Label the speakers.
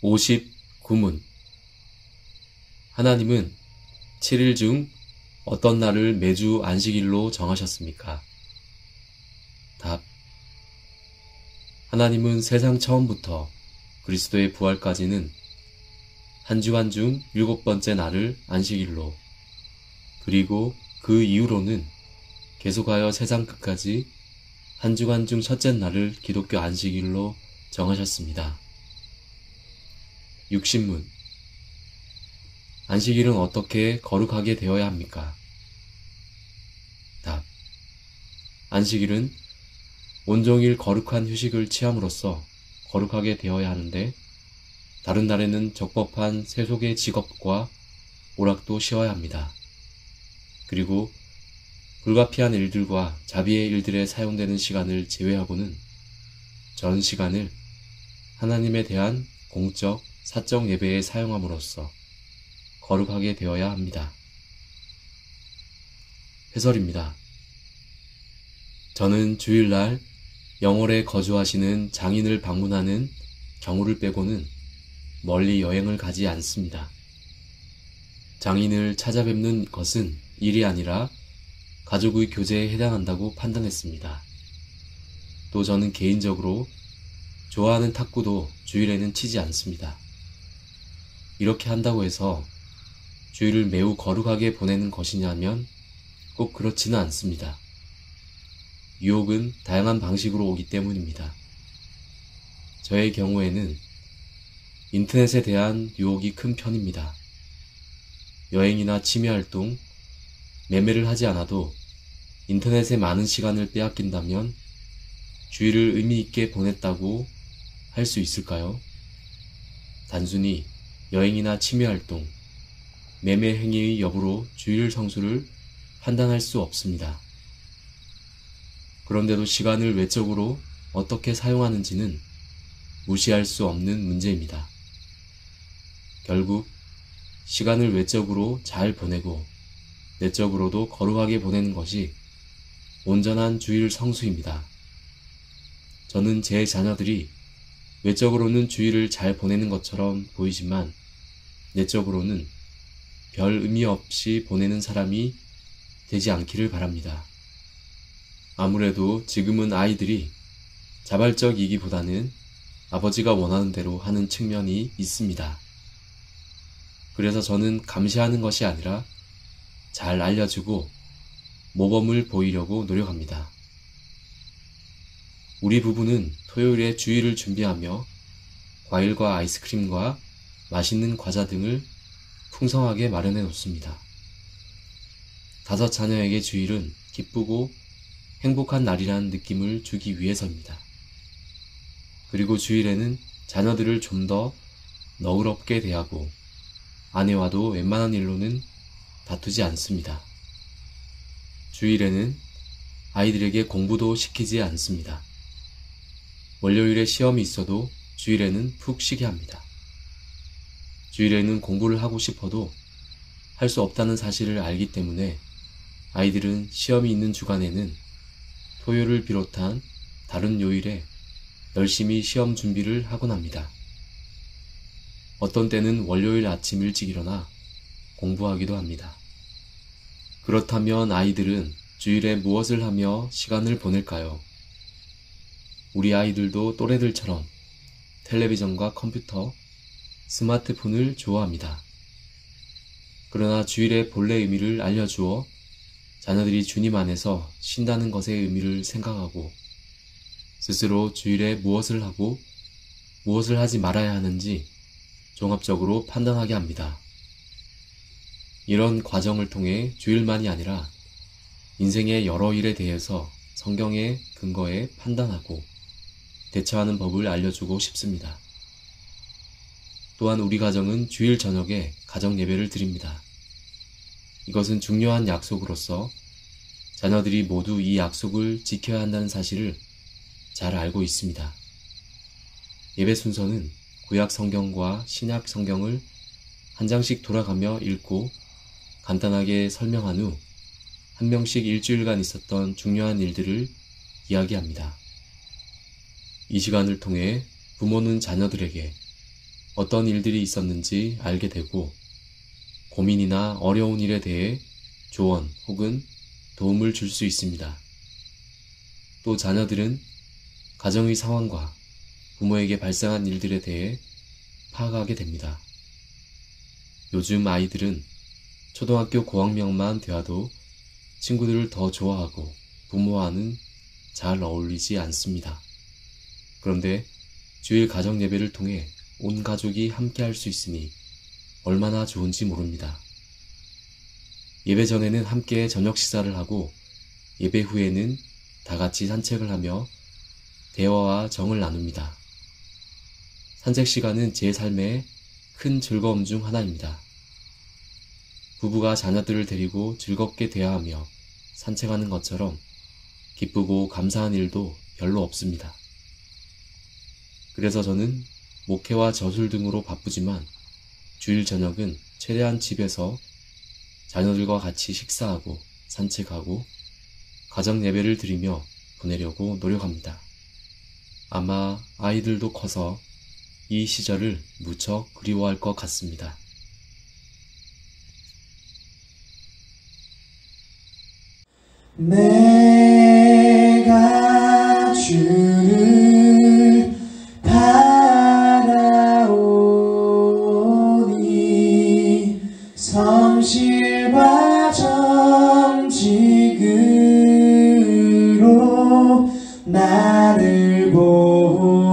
Speaker 1: (59문) 하나님은 7일 중 어떤 날을 매주 안식일로 정하셨습니까? 답. 하나님은 세상 처음부터 그리스도의 부활까지는 한 주간 중 7번째 날을 안식일로, 그리고 그 이후로는 계속하여 세상 끝까지 한 주간 중 첫째 날을 기독교 안식일로 정하셨습니다. 60문. 안식일은 어떻게 거룩하게 되어야 합니까? 답. 안식일은 온종일 거룩한 휴식을 취함으로써 거룩하게 되어야 하는데, 다른 날에는 적법한 세속의 직업과 오락도 쉬어야 합니다. 그리고 불가피한 일들과 자비의 일들에 사용되는 시간을 제외하고는 전 시간을 하나님에 대한 공적, 사적 예배에 사용함으로써 거룩하게 되어야 합니다. 해설입니다. 저는 주일날 영월에 거주하시는 장인을 방문하는 경우를 빼고는 멀리 여행을 가지 않습니다. 장인을 찾아뵙는 것은 일이 아니라 가족의 교제에 해당한다고 판단했습니다. 또 저는 개인적으로 좋아하는 탁구도 주일에는 치지 않습니다. 이렇게 한다고 해서 주일을 매우 거룩하게 보내는 것이냐면 꼭 그렇지는 않습니다. 유혹은 다양한 방식으로 오기 때문입니다. 저의 경우에는 인터넷에 대한 유혹이 큰 편입니다. 여행이나 취미활동, 매매를 하지 않아도 인터넷에 많은 시간을 빼앗긴다면 주일을 의미있게 보냈다고 할 수 있을까요? 단순히 여행이나 취미활동, 매매 행위의 여부로 주일 성수를 판단할 수 없습니다. 그런데도 시간을 외적으로 어떻게 사용하는지는 무시할 수 없는 문제입니다. 결국 시간을 외적으로 잘 보내고 내적으로도 거룩하게 보내는 것이 온전한 주일 성수입니다. 저는 제 자녀들이 외적으로는 주일을 잘 보내는 것처럼 보이지만 내적으로는 별 의미 없이 보내는 사람이 되지 않기를 바랍니다. 아무래도 지금은 아이들이 자발적이기보다는 아버지가 원하는 대로 하는 측면이 있습니다. 그래서 저는 감시하는 것이 아니라 잘 알려주고 모범을 보이려고 노력합니다. 우리 부부는 토요일에 주일을 준비하며 과일과 아이스크림과 맛있는 과자 등을 풍성하게 마련해 놓습니다. 5 자녀에게 주일은 기쁘고 행복한 날이라는 느낌을 주기 위해서입니다. 그리고 주일에는 자녀들을 좀 더 너그럽게 대하고 아내와도 웬만한 일로는 다투지 않습니다. 주일에는 아이들에게 공부도 시키지 않습니다. 월요일에 시험이 있어도 주일에는 푹 쉬게 합니다. 주일에는 공부를 하고 싶어도 할 수 없다는 사실을 알기 때문에 아이들은 시험이 있는 주간에는 토요일을 비롯한 다른 요일에 열심히 시험 준비를 하곤 합니다. 어떤 때는 월요일 아침 일찍 일어나 공부하기도 합니다. 그렇다면 아이들은 주일에 무엇을 하며 시간을 보낼까요? 우리 아이들도 또래들처럼 텔레비전과 컴퓨터, 스마트폰을 좋아합니다. 그러나 주일의 본래 의미를 알려주어 자녀들이 주님 안에서 쉰다는 것의 의미를 생각하고 스스로 주일에 무엇을 하고 무엇을 하지 말아야 하는지 종합적으로 판단하게 합니다. 이런 과정을 통해 주일만이 아니라 인생의 여러 일에 대해서 성경의 근거에 판단하고 대처하는 법을 알려주고 싶습니다. 또한 우리 가정은 주일 저녁에 가정 예배를 드립니다. 이것은 중요한 약속으로서 자녀들이 모두 이 약속을 지켜야 한다는 사실을 잘 알고 있습니다. 예배 순서는 구약 성경과 신약 성경을 한 장씩 돌아가며 읽고 간단하게 설명한 후 한 명씩 일주일간 있었던 중요한 일들을 이야기합니다. 이 시간을 통해 부모는 자녀들에게 어떤 일들이 있었는지 알게 되고 고민이나 어려운 일에 대해 조언 혹은 도움을 줄 수 있습니다. 또 자녀들은 가정의 상황과 부모에게 발생한 일들에 대해 파악하게 됩니다. 요즘 아이들은 초등학교 고학년만 되어도 친구들을 더 좋아하고 부모와는 잘 어울리지 않습니다. 그런데 주일 가정 예배를 통해 온 가족이 함께 할 수 있으니 얼마나 좋은지 모릅니다. 예배 전에는 함께 저녁 식사를 하고 예배 후에는 다 같이 산책을 하며 대화와 정을 나눕니다. 산책 시간은 제 삶의 큰 즐거움 중 하나입니다. 부부가 자녀들을 데리고 즐겁게 대화하며 산책하는 것처럼 기쁘고 감사한 일도 별로 없습니다. 그래서 저는 목회와 저술 등으로 바쁘지만 주일 저녁은 최대한 집에서 자녀들과 같이 식사하고 산책하고 가정 예배를 드리며 보내려고 노력합니다. 아마 아이들도 커서 이 시절을 무척 그리워할 것 같습니다.
Speaker 2: 내가 주를 바라오니 성실과 정직으로 나를 보호하소서.